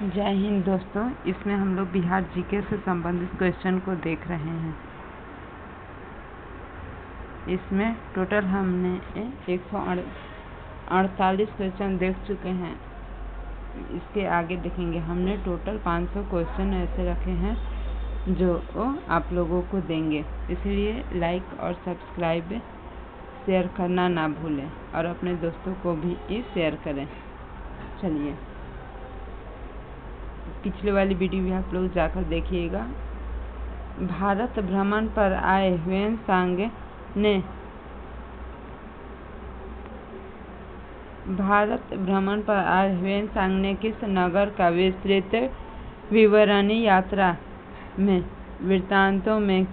जय हिंद दोस्तों, इसमें हम लोग बिहार जीके से संबंधित क्वेश्चन को देख रहे हैं। इसमें टोटल हमने 148 क्वेश्चन देख चुके हैं। इसके आगे देखेंगे। हमने टोटल 500 क्वेश्चन ऐसे रखे हैं जो आप लोगों को देंगे, इसलिए लाइक और सब्सक्राइब शेयर करना ना भूलें और अपने दोस्तों को भी शेयर करें। चलिए, पिछले वाली वीडियो भी आप लोग जाकर देखिएगा। भारत भ्रमण पर आए ह्वेनसांग ने किस नगर का विस्तृत विवरणी यात्रा में वृत्तांतों में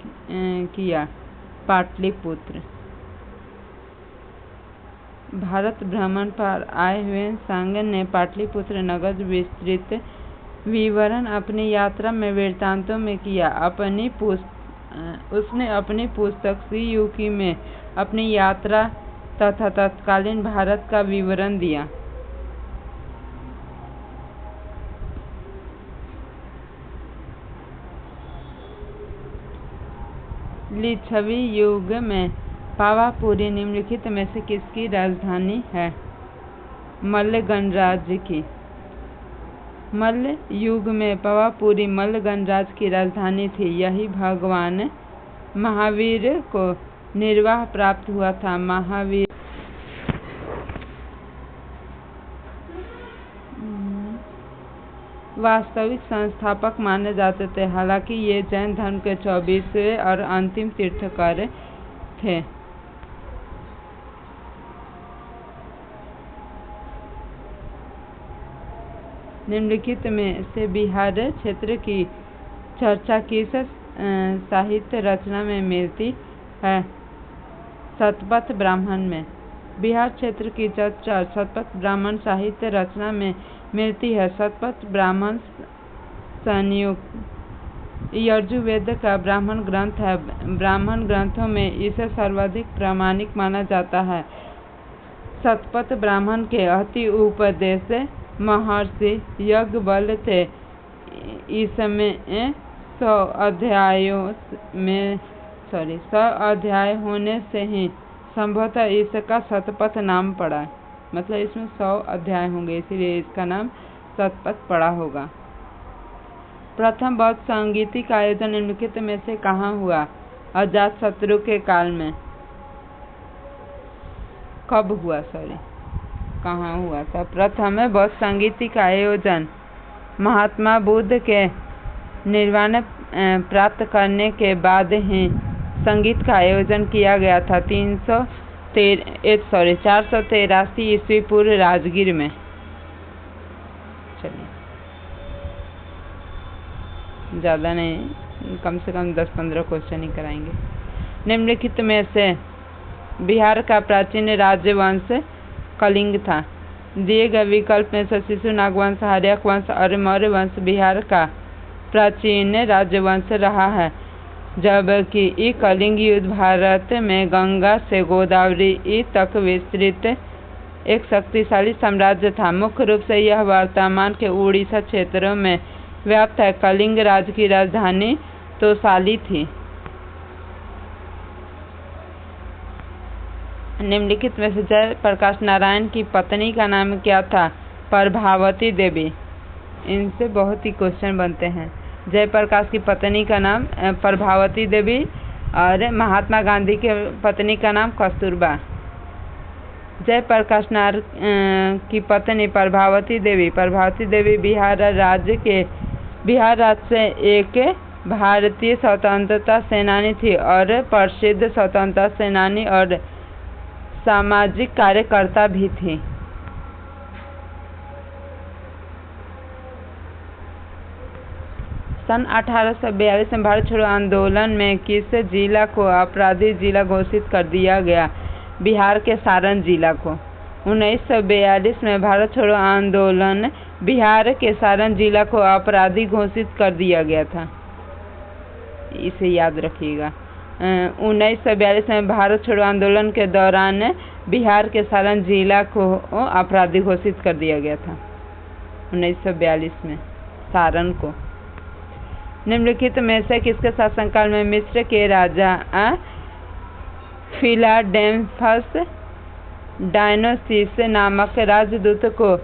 किया? पाटलिपुत्र। भारत भ्रमण पर आए ह्वेनसांग ने पाटलिपुत्र नगर विस्तृत विवरण अपनी यात्रा में वृत्तांतों में किया। उसने अपनी पुस्तक सीयूकी में अपनी यात्रा तथा तत्कालीन भारत का विवरण दिया। लिच्छवी युग में पावापुरी निम्नलिखित में से किसकी राजधानी है? मल्ल गणराज्य की। मल्ल युग में पावापुरी मल्ल गणराज्य की राजधानी थी। यही भगवान महावीर को निर्वाह प्राप्त हुआ था। महावीर वास्तविक संस्थापक माने जाते थे। हालांकि ये जैन धर्म के 24वें और अंतिम तीर्थंकर थे। निम्नलिखित में से बिहार क्षेत्र की चर्चा किस साहित्य रचना में मिलती है? शतपथ ब्राह्मण में। बिहार क्षेत्र की चर्चा शतपथ ब्राह्मण साहित्य रचना में मिलती है। शतपथ ब्राह्मण संयुक्त यजुर्वेद का ब्राह्मण ग्रंथ है। ब्राह्मण ग्रंथों में इसे सर्वाधिक प्रामाणिक माना जाता है। शतपथ ब्राह्मण के अति उपदेश महर्षि याज्ञवल्क्य थे। इसमें 100 अध्याय होने से ही संभवतः इसका शतपथ नाम पड़ा। मतलब इसमें 100 अध्याय होंगे, इसीलिए इसका नाम शतपथ पड़ा होगा। प्रथम बौद्ध संगीति का आयोजन निम्नलिखित में से कहाँ हुआ? अजातशत्रु के काल में। कब हुआ? कहाँ हुआ था? प्रथम बौद्ध संगीति का आयोजन महात्मा बुद्ध के निर्वाण प्राप्त करने के बाद ही संगीत का आयोजन किया गया था। 483 ईस्वी पूर्व राजगीर में। चलिए, ज़्यादा नहीं, कम से कम 10-15 क्वेश्चन ही कराएंगे। निम्नलिखित में से बिहार का प्राचीन राजवंश कलिंग था। दिए गए विकल्प में से शिशु नागवंश, हर्यक वंश और मौर्य वंश बिहार का प्राचीन राजवंश रहा है, जबकि कलिंग युद्ध भारत में गंगा से गोदावरी तक विस्तृत एक शक्तिशाली साम्राज्य था। मुख्य रूप से यह वर्तमान के उड़ीसा क्षेत्रों में व्याप्त है। कलिंग राज्य की राजधानी तोसाली थी। निम्नलिखित में से जयप्रकाश नारायण की पत्नी का नाम क्या था? प्रभावती देवी। इनसे बहुत ही क्वेश्चन बनते हैं। जयप्रकाश की पत्नी का नाम प्रभावती देवी और महात्मा गांधी के पत्नी का नाम कस्तूरबा। जयप्रकाश नारायण की पत्नी प्रभावती देवी बिहार राज्य से एक भारतीय स्वतंत्रता सेनानी थी और प्रसिद्ध स्वतंत्रता सेनानी और सामाजिक कार्यकर्ता भी थी। सन 1842 में भारत छोड़ो आंदोलन में किस जिला को अपराधी जिला घोषित कर दिया गया? बिहार के सारण जिला को। 1942 में भारत छोड़ो आंदोलन बिहार के सारण जिला को अपराधी घोषित कर दिया गया था। इसे याद रखिएगा। 1942 में भारत छोड़ो आंदोलन के दौरान बिहार के सारण जिला को अपराधी घोषित कर दिया गया था। 1942 में। सारण को। निम्नलिखित में से किसके शासनकाल में मिस्र के राजा फिलाडेल्फस डायनोसिस नामक राजदूत को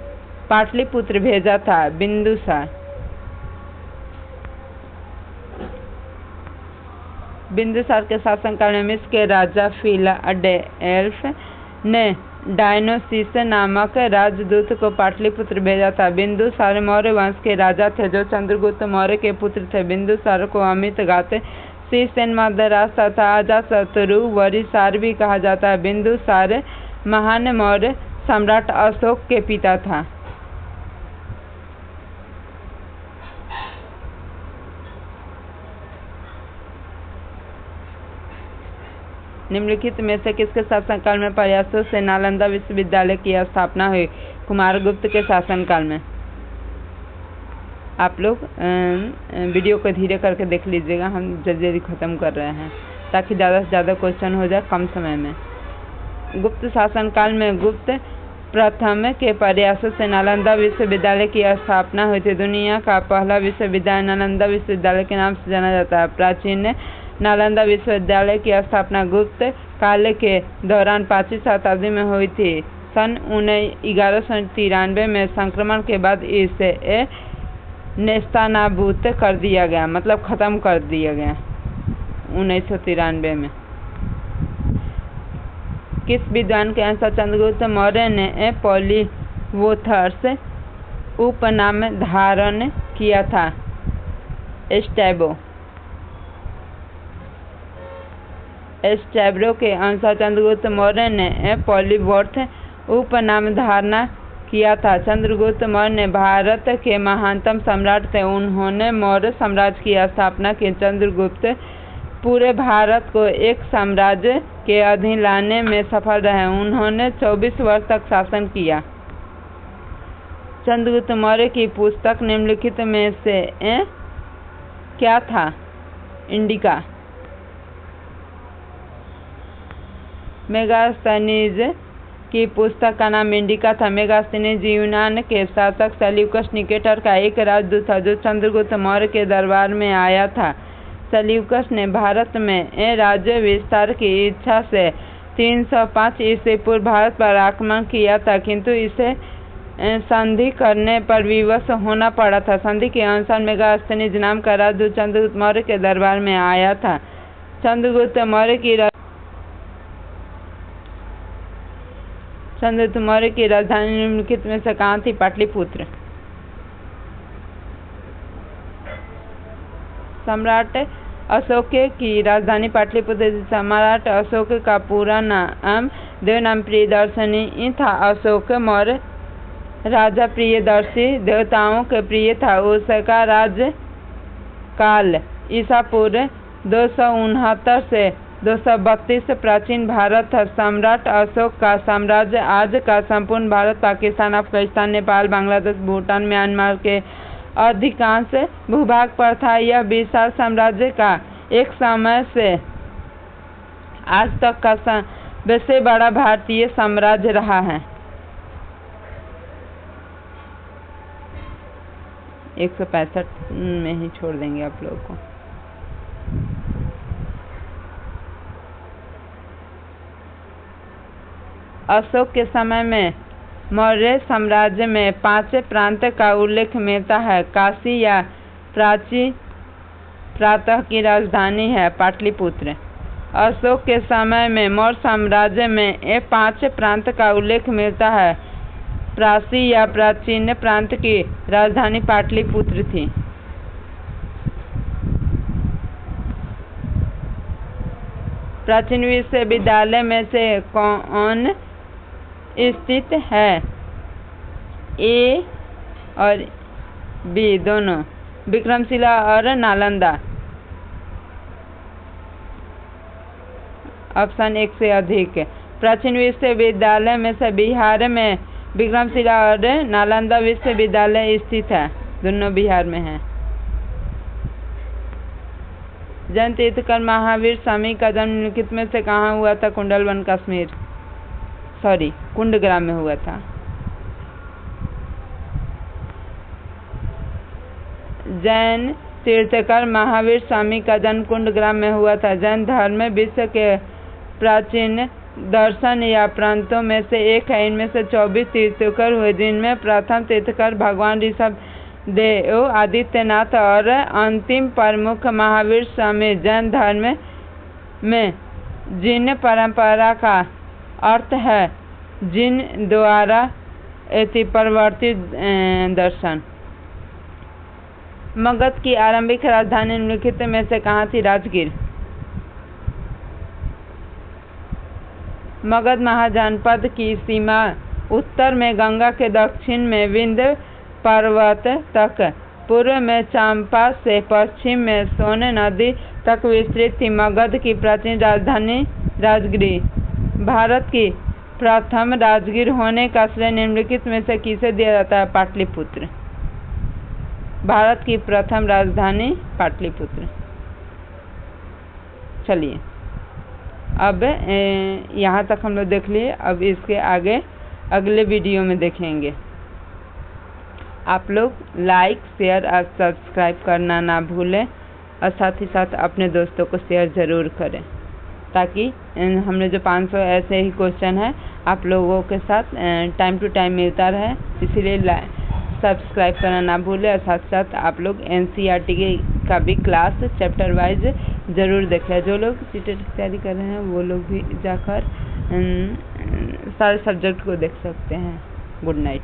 पाटलिपुत्र भेजा था? बिंदुसार। बिंदुसार के शासनकाल में मिस्र के राजा फिलाडेल्फ ने डायनोसिस नामक राजदूत को पाटलिपुत्र भेजा था। बिंदुसार मौर्य वंश के राजा थे जो चंद्रगुप्त मौर्य के पुत्र थे। बिंदुसार को अमितघात, शीर्षसेन, मद्रास तथा अजातशत्रु वरिसार भी कहा जाता है। बिंदुसार महान मौर्य सम्राट अशोक के पिता था। निम्नलिखित में से किसके शासनकाल में प्रयासों से नालंदा विश्वविद्यालय की स्थापना हुई? कुमारगुप्त के शासनकाल में। आप लोग वीडियो को धीरे करके देख लीजिएगा, हम जल्दी जल्दी ख़त्म कर रहे हैं ताकि ज़्यादा से ज़्यादा क्वेश्चन हो जाए कम समय में। गुप्त शासनकाल में गुप्त प्रथम के प्रयासों से नालंदा विश्वविद्यालय की स्थापना हुई थी। दुनिया का पहला विश्वविद्यालय नालंदा विश्वविद्यालय के नाम से जाना जाता है। प्राचीन नालंदा विश्वविद्यालय की स्थापना गुप्त काल के दौरान 5वीं शताब्दी में हुई थी। सन 1193 में संक्रमण के बाद इसे नेस्तनाबूत कर दिया गया, मतलब ख़त्म कर दिया गया 1993 में। किस विद्वान के अनुसार चंद्रगुप्त मौर्य ने पॉलीवोथर्स उपनाम धारण किया था? स्ट्रैबो। स्ट्रैबो के अनुसार चंद्रगुप्त मौर्य ने पॉलीवोथ उपनाम धारण किया था। चंद्रगुप्त मौर्य ने भारत के महानतम सम्राट थे। उन्होंने मौर्य साम्राज्य की स्थापना की। चंद्रगुप्त पूरे भारत को एक साम्राज्य के अधीन लाने में सफल रहे। उन्होंने 24 वर्ष तक शासन किया। चंद्रगुप्त मौर्य की पुस्तक निम्नलिखित में से क्या था? इंडिका। मेगास्थनीज की पुस्तक का नाम इंडिका था। मेगास्थनीज यूनान के शासक सेल्यूकस निकेटर का एक राजदूत था जो चंद्रगुप्त मौर्य के दरबार में आया था। सेल्यूकस ने भारत में राज्य विस्तार की इच्छा से 305 ईस्वी पूर्व भारत पर आक्रमण किया था, किंतु इसे संधि करने पर विवश होना पड़ा था। संधि के अनुसार मेगास्थनीज नाम का राजदूत चंद्रगुप्त मौर्य के दरबार में आया था। चंद्रगुप्त मौर्य की राजधानी निम्नलिखित में से कहाँ थी? पाटलिपुत्र। सम्राट अशोक की राजधानी पाटलिपुत्र थी। सम्राट अशोक का पूरा नाम देवनाम प्रियदर्शनी था। अशोक मौर्य राजा प्रियदर्शी देवताओं के प्रिय था। उसका राज्यकाल ईसा पूर्व 269 से 232 प्राचीन भारत था। सम्राट अशोक का साम्राज्य आज का संपूर्ण भारत, पाकिस्तान, अफगानिस्तान, नेपाल, बांग्लादेश, भूटान, म्यांमार के अधिकांश भूभाग पर था। यह विशाल साम्राज्य का एक समय से आज तक का सबसे बड़ा भारतीय साम्राज्य रहा है। 165 में ही छोड़ देंगे आप लोगों को। अशोक के समय में मौर्य साम्राज्य में 5 प्रांत का उल्लेख मिलता है। काशी या प्राची प्रातः की राजधानी है पाटलिपुत्र। अशोक के समय में मौर्य साम्राज्य में 5 प्रांत का उल्लेख मिलता है। प्राची या प्राचीन प्रांत की राजधानी पाटलिपुत्र थी। प्राचीन विश्वविद्यालय में से कौन स्थित है? ए और बी दोनों, विक्रमशिला और नालंदा। ऑप्शन 1 से अधिक। प्राचीन विश्वविद्यालय में से बिहार में विक्रमशिला और नालंदा विश्वविद्यालय स्थित है। दोनों बिहार में है। जैन तीर्थंकर महावीर स्वामी का जन्म निम्नलिखित में से कहाँ हुआ था? कुंडलवन कश्मीर, कुंडग्राम में हुआ था। जैन तीर्थकर महावीर स्वामी का जन्म कुंड ग्राम में हुआ था। जैन धर्म में विश्व के प्राचीन दर्शन या प्रांतों में से एक है। इनमें से 24 तीर्थकर हुए, जिनमें प्रथम तीर्थकर भगवान ऋषभ देव, आदित्यनाथ और अंतिम प्रमुख महावीर स्वामी। जैन धर्म में जिन परंपरा का अर्थ है जिन द्वारा परिवर्तित दर्शन। मगध की आरंभिक राजधानी निम्नलिखित में से कहाँ थी? राजगीर। मगध महाजनपद की सीमा उत्तर में गंगा के दक्षिण में विंध्य पर्वत तक, पूर्व में चंपा से पश्चिम में सोन नदी तक विस्तृत थी। मगध की प्राचीन राजधानी राजगीर। भारत की प्रथम राजगीर होने का श्रेय निम्नलिखित में से किसे दिया जाता है? पाटलिपुत्र। भारत की प्रथम राजधानी पाटलिपुत्र। चलिए अब यहाँ तक हम लोग देख लिए। अब इसके आगे अगले वीडियो में देखेंगे। आप लोग लाइक, शेयर और सब्सक्राइब करना ना भूलें और साथ ही साथ अपने दोस्तों को शेयर ज़रूर करें, ताकि हमने जो 500 ऐसे ही क्वेश्चन है आप लोगों के साथ टाइम टू टाइम मिलता रहे। इसीलिए सब्सक्राइब करना ना भूलें और साथ साथ आप लोग NCERT का भी क्लास चैप्टर वाइज ज़रूर देखें। जो लोग सीटेट की तैयारी कर रहे हैं वो लोग भी जाकर सारे सब्जेक्ट को देख सकते हैं। Good night.